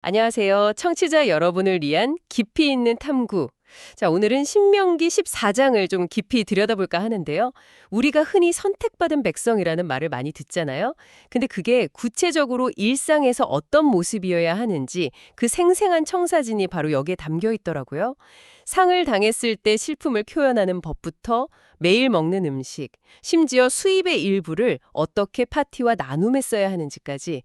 안녕하세요. 청취자 여러분을 위한 깊이 있는 탐구. 자, 오늘은 신명기 14장을 좀 깊이 들여다볼까 하는데요. 우리가 흔히 선택받은 백성이라는 말을 많이 듣잖아요. 근데 그게 구체적으로 일상에서 어떤 모습이어야 하는지 그 생생한 청사진이 바로 여기에 담겨 있더라고요. 상을 당했을 때 슬픔을 표현하는 법부터 매일 먹는 음식, 심지어 수입의 일부를 어떻게 파티와 나눔했어야 하는지까지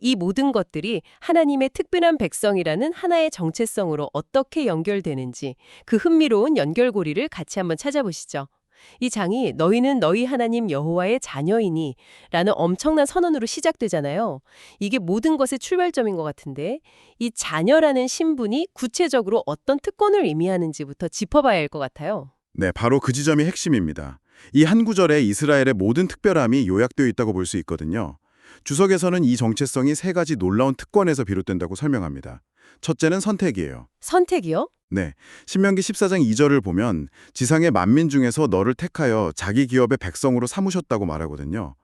이 모든 것들이 하나님의 특별한 백성이라는 하나의 정체성으로 어떻게 연결되는지 그 흥미로운 연결고리를 같이 한번 찾아보시죠. 이 장이 너희는 너희 하나님 여호와의 자녀이니 라는 엄청난 선언으로 시작되잖아요. 이게 모든 것의 출발점인 것 같은데 이 자녀라는 신분이 구체적으로 어떤 특권을 의미하는지부터 짚어봐야 할 것 같아요. 네, 바로 그 지점이 핵심입니다. 이 한 구절에 이스라엘의 모든 특별함이 요약되어 있다고 볼 수 있거든요. 주석에서는 이 정체성이 세 가지 놀라운 특권에서 비롯된다고 설명합니다. 첫째는 선택이에요. 선택이요? 네, 신명기 14장 2절을 보면 지상의 만민 중에서 너를 택하여 자기 기업의 백성으로 삼으셨다고 말하거든요.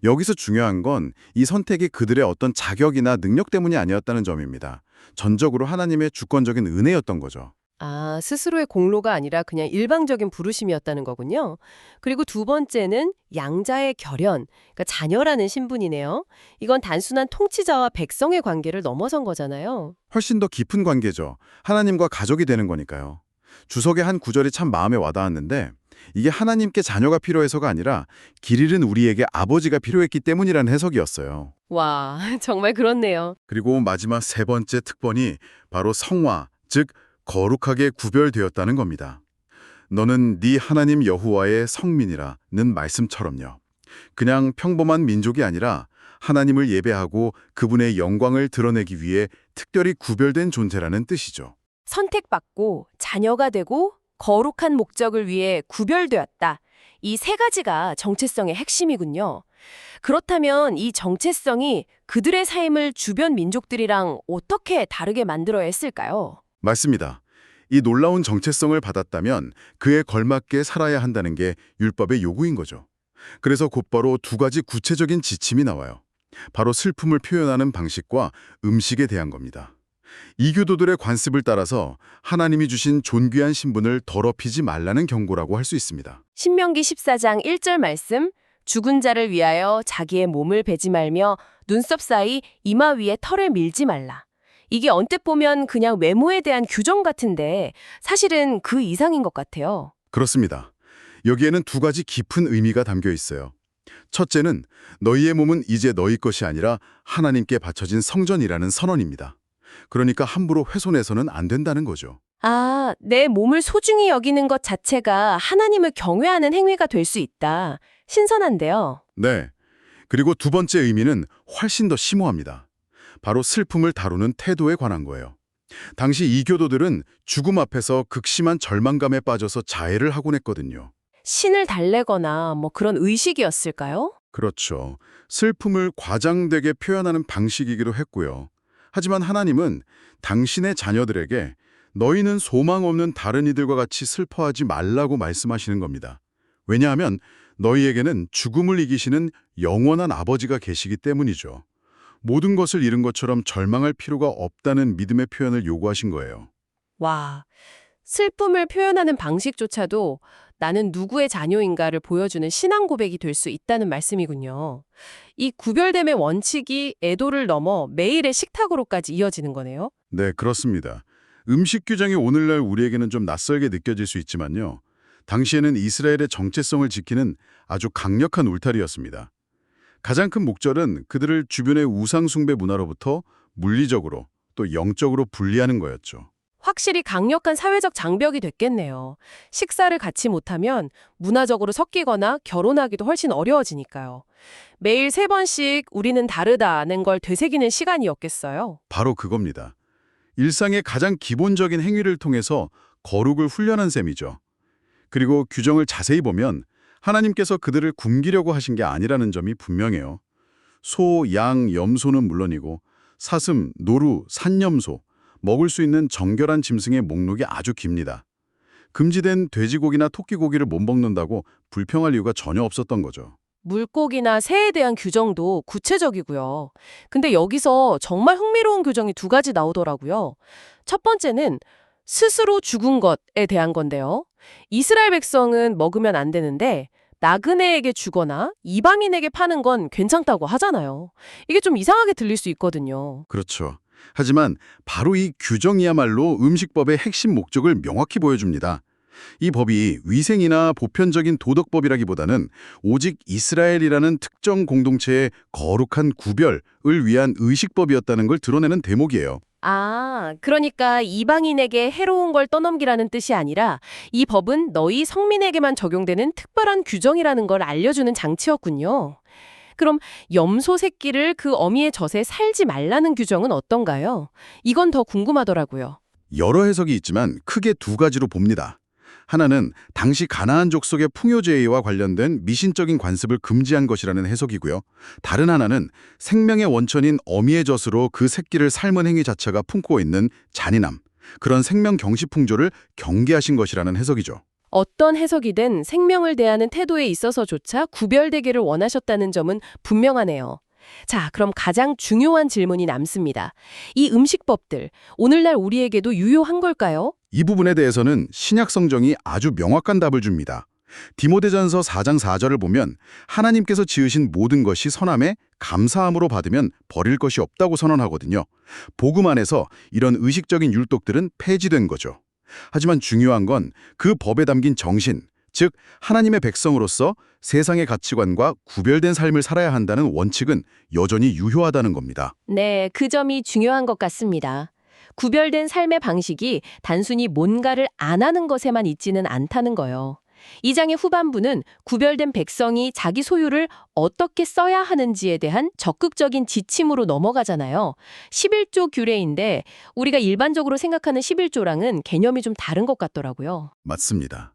여기서 중요한 건 이 선택이 그들의 어떤 자격이나 능력 때문이 아니었다는 점입니다. 전적으로 하나님의 주권적인 은혜였던 거죠. 아, 스스로의 공로가 아니라 그냥 일방적인 부르심이었다는 거군요. 그리고 두 번째는 양자의 결연, 그러니까 자녀라는 신분이네요. 이건 단순한 통치자와 백성의 관계를 넘어선 거잖아요. 훨씬 더 깊은 관계죠. 하나님과 가족이 되는 거니까요. 주석의 한 구절이 참 마음에 와닿았는데 이게 하나님께 자녀가 필요해서가 아니라 길 잃은 우리에게 아버지가 필요했기 때문이라는 해석이었어요. 와, 정말 그렇네요. 그리고 마지막 세 번째 특권이 바로 성화, 즉 거룩하게 구별되었다는 겁니다. 너는 네 하나님 여호와의 성민이라는 말씀처럼요. 그냥 평범한 민족이 아니라 하나님을 예배하고 그분의 영광을 드러내기 위해 특별히 구별된 존재라는 뜻이죠. 선택받고 자녀가 되고 거룩한 목적을 위해 구별되었다. 이 세 가지가 정체성의 핵심이군요. 그렇다면 이 정체성이 그들의 삶을 주변 민족들이랑 어떻게 다르게 만들어야 했을까요? 맞습니다. 이 놀라운 정체성을 받았다면 그에 걸맞게 살아야 한다는 게 율법의 요구인 거죠. 그래서 곧바로 두 가지 구체적인 지침이 나와요. 바로 슬픔을 표현하는 방식과 음식에 대한 겁니다. 이교도들의 관습을 따라서 하나님이 주신 존귀한 신분을 더럽히지 말라는 경고라고 할 수 있습니다. 신명기 14장 1절 말씀, 죽은 자를 위하여 자기의 몸을 베지 말며 눈썹 사이 이마 위에 털을 밀지 말라. 이게 언뜻 보면 그냥 외모에 대한 규정 같은데 사실은 그 이상인 것 같아요. 그렇습니다. 여기에는 두 가지 깊은 의미가 담겨 있어요. 첫째는 너희의 몸은 이제 너희 것이 아니라 하나님께 바쳐진 성전이라는 선언입니다. 그러니까 함부로 훼손해서는 안 된다는 거죠. 아, 내 몸을 소중히 여기는 것 자체가 하나님을 경외하는 행위가 될 수 있다. 신선한데요. 네. 그리고 두 번째 의미는 훨씬 더 심오합니다. 바로 슬픔을 다루는 태도에 관한 거예요. 당시 이교도들은 죽음 앞에서 극심한 절망감에 빠져서 자해를 하곤 했거든요. 신을 달래거나 뭐 그런 의식이었을까요? 그렇죠. 슬픔을 과장되게 표현하는 방식이기도 했고요. 하지만 하나님은 당신의 자녀들에게 너희는 소망 없는 다른 이들과 같이 슬퍼하지 말라고 말씀하시는 겁니다. 왜냐하면 너희에게는 죽음을 이기시는 영원한 아버지가 계시기 때문이죠. 모든 것을 잃은 것처럼 절망할 필요가 없다는 믿음의 표현을 요구하신 거예요. 와, 슬픔을 표현하는 방식조차도 나는 누구의 자녀인가를 보여주는 신앙 고백이 될 수 있다는 말씀이군요. 이 구별됨의 원칙이 애도를 넘어 매일의 식탁으로까지 이어지는 거네요. 네, 그렇습니다. 음식 규정이 오늘날 우리에게는 좀 낯설게 느껴질 수 있지만요. 당시에는 이스라엘의 정체성을 지키는 아주 강력한 울타리였습니다. 가장 큰 목적은 그들을 주변의 우상 숭배 문화로부터 물리적으로 또 영적으로 분리하는 거였죠. 확실히 강력한 사회적 장벽이 됐겠네요. 식사를 같이 못하면 문화적으로 섞이거나 결혼하기도 훨씬 어려워지니까요. 매일 3번씩 우리는 다르다는 걸 되새기는 시간이었겠어요. 바로 그겁니다. 일상의 가장 기본적인 행위를 통해서 거룩을 훈련한 셈이죠. 그리고 규정을 자세히 보면 하나님께서 그들을 굶기려고 하신 게 아니라는 점이 분명해요. 소, 양, 염소는 물론이고 사슴, 노루, 산염소, 먹을 수 있는 정결한 짐승의 목록이 아주 깁니다. 금지된 돼지고기나 토끼고기를 못 먹는다고 불평할 이유가 전혀 없었던 거죠. 물고기나 새에 대한 규정도 구체적이고요. 근데 여기서 정말 흥미로운 규정이 두 가지 나오더라고요. 첫 번째는 스스로 죽은 것에 대한 건데요. 이스라엘 백성은 먹으면 안 되는데 나그네에게 주거나 이방인에게 파는 건 괜찮다고 하잖아요. 이게 좀 이상하게 들릴 수 있거든요. 그렇죠. 하지만 바로 이 규정이야말로 음식법의 핵심 목적을 명확히 보여줍니다. 이 법이 위생이나 보편적인 도덕법이라기보다는 오직 이스라엘이라는 특정 공동체의 거룩한 구별을 위한 의식법이었다는 걸 드러내는 대목이에요. 아, 그러니까 이방인에게 해로운 걸 떠넘기라는 뜻이 아니라 이 법은 너희 성민에게만 적용되는 특별한 규정이라는 걸 알려주는 장치였군요. 그럼 염소 새끼를 그 어미의 젖에 살지 말라는 규정은 어떤가요? 이건 더 궁금하더라고요. 여러 해석이 있지만 크게 두 가지로 봅니다. 하나는 당시 가나안 족속의 풍요제의와 관련된 미신적인 관습을 금지한 것이라는 해석이고요. 다른 하나는 생명의 원천인 어미의 젖으로 그 새끼를 삶은 행위 자체가 품고 있는 잔인함, 그런 생명 경시 풍조를 경계하신 것이라는 해석이죠. 어떤 해석이든 생명을 대하는 태도에 있어서조차 구별되기를 원하셨다는 점은 분명하네요. 자, 그럼 가장 중요한 질문이 남습니다. 이 음식법들, 오늘날 우리에게도 유효한 걸까요? 이 부분에 대해서는 신약 성경이 아주 명확한 답을 줍니다. 디모데전서 4장 4절을 보면 하나님께서 지으신 모든 것이 선함에 감사함으로 받으면 버릴 것이 없다고 선언하거든요. 복음 안에서 이런 의식적인 율동들은 폐지된 거죠. 하지만 중요한 건 그 법에 담긴 정신, 즉 하나님의 백성으로서 세상의 가치관과 구별된 삶을 살아야 한다는 원칙은 여전히 유효하다는 겁니다. 네, 그 점이 중요한 것 같습니다. 구별된 삶의 방식이 단순히 뭔가를 안 하는 것에만 있지는 않다는 거요. 이 장의 후반부는 구별된 백성이 자기 소유를 어떻게 써야 하는지에 대한 적극적인 지침으로 넘어가잖아요. 11조 규례인데 우리가 일반적으로 생각하는 11조랑은 개념이 좀 다른 것 같더라고요. 맞습니다.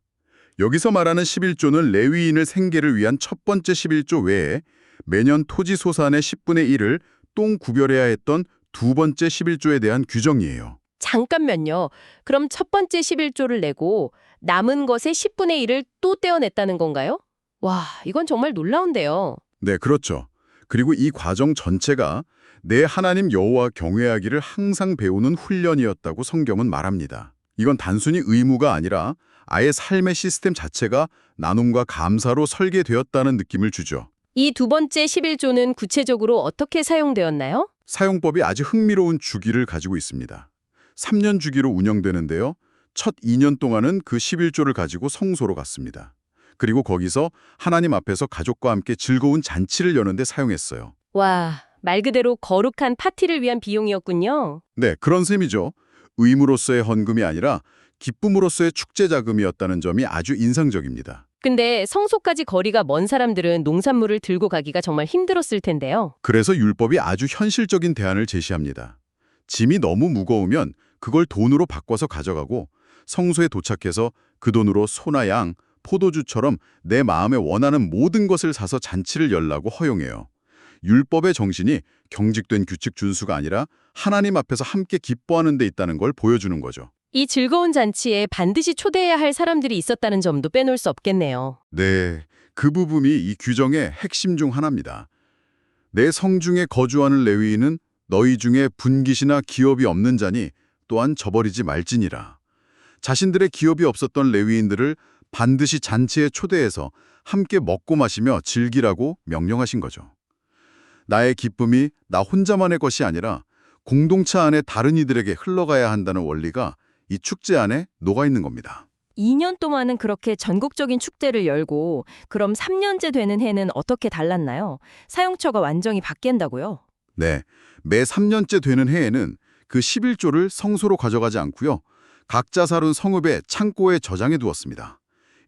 여기서 말하는 11조는 레위인을 생계를 위한 첫 번째 11조 외에 매년 토지 소산의 10분의 1을 똥 구별해야 했던 두 번째 11조에 대한 규정이에요. 잠깐만요. 그럼 첫 번째 11조를 내고 남은 것의 10분의 1을 또 떼어냈다는 건가요? 와, 이건 정말 놀라운데요. 네, 그렇죠. 그리고 이 과정 전체가 내 하나님 여호와 경외하기를 항상 배우는 훈련이었다고 성경은 말합니다. 이건 단순히 의무가 아니라 아예 삶의 시스템 자체가 나눔과 감사로 설계되었다는 느낌을 주죠. 이 두 번째 11조는 구체적으로 어떻게 사용되었나요? 사용법이 아주 흥미로운 주기를 가지고 있습니다. 3년 주기로 운영되는데요. 첫 2년 동안은 그 11조를 가지고 성소로 갔습니다. 그리고 거기서 하나님 앞에서 가족과 함께 즐거운 잔치를 여는데 사용했어요. 와, 말 그대로 거룩한 파티를 위한 비용이었군요. 네, 그런 셈이죠. 의무로서의 헌금이 아니라 기쁨으로서의 축제 자금이었다는 점이 아주 인상적입니다. 근데 성소까지 거리가 먼 사람들은 농산물을 들고 가기가 정말 힘들었을 텐데요. 그래서 율법이 아주 현실적인 대안을 제시합니다. 짐이 너무 무거우면 그걸 돈으로 바꿔서 가져가고 성소에 도착해서 그 돈으로 소나 양, 포도주처럼 내 마음에 원하는 모든 것을 사서 잔치를 열라고 허용해요. 율법의 정신이 경직된 규칙 준수가 아니라 하나님 앞에서 함께 기뻐하는 데 있다는 걸 보여주는 거죠. 이 즐거운 잔치에 반드시 초대해야 할 사람들이 있었다는 점도 빼놓을 수 없겠네요. 네, 그 부분이 이 규정의 핵심 중 하나입니다. 내 성중에 거주하는 레위인은 너희 중에 분깃이나 기업이 없는 자니 또한 저버리지 말지니라. 자신들의 기업이 없었던 레위인들을 반드시 잔치에 초대해서 함께 먹고 마시며 즐기라고 명령하신 거죠. 나의 기쁨이 나 혼자만의 것이 아니라 공동체 안에 다른 이들에게 흘러가야 한다는 원리가 이 축제 안에 녹아있는 겁니다. 2년 동안은 그렇게 전국적인 축제를 열고 그럼 3년째 되는 해는 어떻게 달랐나요? 사용처가 완전히 바뀐다고요? 네, 매 3년째 되는 해에는 그 11조를 성소로 가져가지 않고요. 각자 살은 성읍의 창고에 저장해 두었습니다.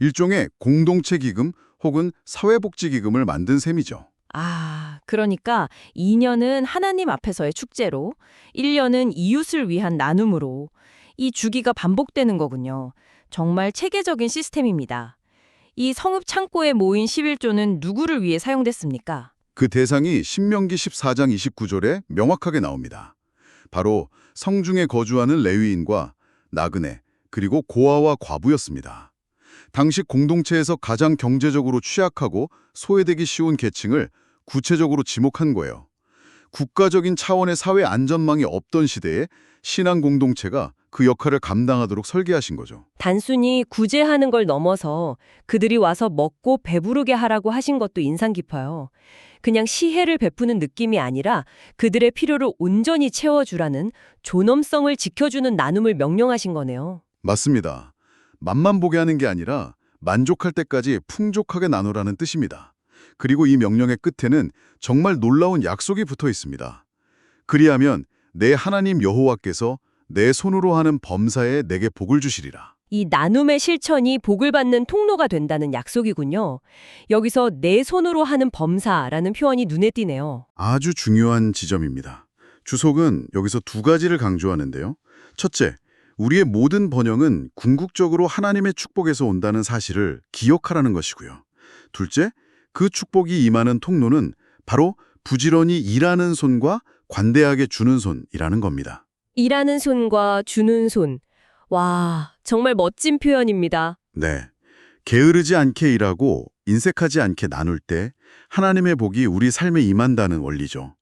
일종의 공동체 기금 혹은 사회복지기금을 만든 셈이죠. 아, 그러니까 2년은 하나님 앞에서의 축제로, 1년은 이웃을 위한 나눔으로 이 주기가 반복되는 거군요. 정말 체계적인 시스템입니다. 이 성읍 창고에 모인 11조는 누구를 위해 사용됐습니까? 그 대상이 신명기 14장 29절에 명확하게 나옵니다. 바로 성중에 거주하는 레위인과 나그네, 그리고 고아와 과부였습니다. 당시 공동체에서 가장 경제적으로 취약하고 소외되기 쉬운 계층을 구체적으로 지목한 거예요. 국가적인 차원의 사회 안전망이 없던 시대에 신앙 공동체가 그 역할을 감당하도록 설계하신 거죠. 단순히 구제하는 걸 넘어서 그들이 와서 먹고 배부르게 하라고 하신 것도 인상 깊어요. 그냥 시혜를 베푸는 느낌이 아니라 그들의 필요를 온전히 채워주라는 존엄성을 지켜주는 나눔을 명령하신 거네요. 맞습니다. 맛만 보게 하는 게 아니라 만족할 때까지 풍족하게 나누라는 뜻입니다. 그리고 이 명령의 끝에는 정말 놀라운 약속이 붙어 있습니다. 그리하면 내 하나님 여호와께서 내 손으로 하는 범사에 내게 복을 주시리라. 이 나눔의 실천이 복을 받는 통로가 된다는 약속이군요. 여기서 내 손으로 하는 범사라는 표현이 눈에 띄네요. 아주 중요한 지점입니다. 주석은 여기서 두 가지를 강조하는데요. 첫째, 우리의 모든 번영은 궁극적으로 하나님의 축복에서 온다는 사실을 기억하라는 것이고요. 둘째, 그 축복이 임하는 통로는 바로 부지런히 일하는 손과 관대하게 주는 손이라는 겁니다. 일하는 손과 주는 손. 와, 정말 멋진 표현입니다. 네. 게으르지 않게 일하고 인색하지 않게 나눌 때 하나님의 복이 우리 삶에 임한다는 원리죠.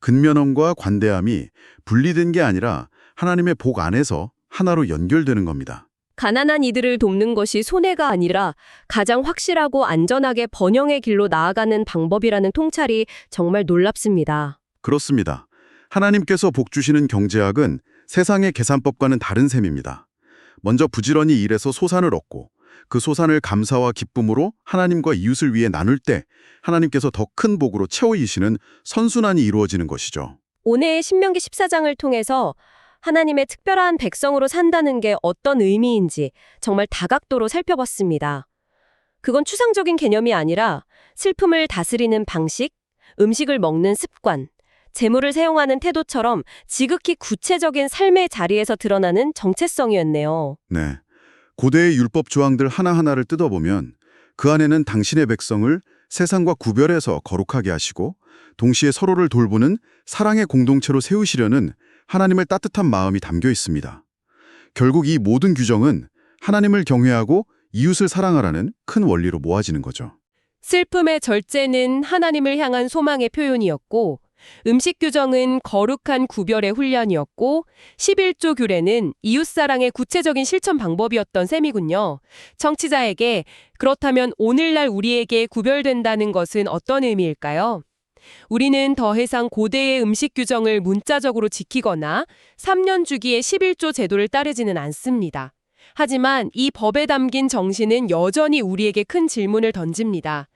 근면함과 관대함이 분리된 게 아니라 하나님의 복 안에서 하나로 연결되는 겁니다. 가난한 이들을 돕는 것이 손해가 아니라 가장 확실하고 안전하게 번영의 길로 나아가는 방법이라는 통찰이 정말 놀랍습니다. 그렇습니다. 하나님께서 복 주시는 경제학은 세상의 계산법과는 다른 셈입니다. 먼저 부지런히 일해서 소산을 얻고 그 소산을 감사와 기쁨으로 하나님과 이웃을 위해 나눌 때 하나님께서 더 큰 복으로 채워이시는 선순환이 이루어지는 것이죠. 오늘 신명기 14장을 통해서 하나님의 특별한 백성으로 산다는 게 어떤 의미인지 정말 다각도로 살펴봤습니다. 그건 추상적인 개념이 아니라 슬픔을 다스리는 방식, 음식을 먹는 습관, 재물을 사용하는 태도처럼 지극히 구체적인 삶의 자리에서 드러나는 정체성이었네요. 네. 고대의 율법 조항들 하나하나를 뜯어보면 그 안에는 당신의 백성을 세상과 구별해서 거룩하게 하시고 동시에 서로를 돌보는 사랑의 공동체로 세우시려는 하나님의 따뜻한 마음이 담겨 있습니다. 결국 이 모든 규정은 하나님을 경외하고 이웃을 사랑하라는 큰 원리로 모아지는 거죠. 슬픔의 절제는 하나님을 향한 소망의 표현이었고 음식 규정은 거룩한 구별의 훈련이었고 11조 규례는 이웃사랑의 구체적인 실천 방법이었던 셈이군요. 청취자에게 그렇다면 오늘날 우리에게 구별된다는 것은 어떤 의미일까요? 우리는 더 이상 고대의 음식 규정을 문자적으로 지키거나 3년 주기의 11조 제도를 따르지는 않습니다. 하지만 이 법에 담긴 정신은 여전히 우리에게 큰 질문을 던집니다.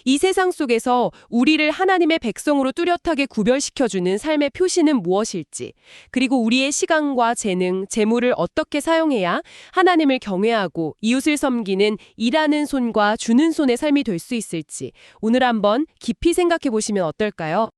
이 세상 속에서 우리를 하나님의 백성으로 뚜렷하게 구별시켜주는 삶의 표시는 무엇일지, 그리고 우리의 시간과 재능, 재물을 어떻게 사용해야 하나님을 경외하고 이웃을 섬기는 일하는 손과 주는 손의 삶이 될 수 있을지 오늘 한번 깊이 생각해 보시면 어떨까요?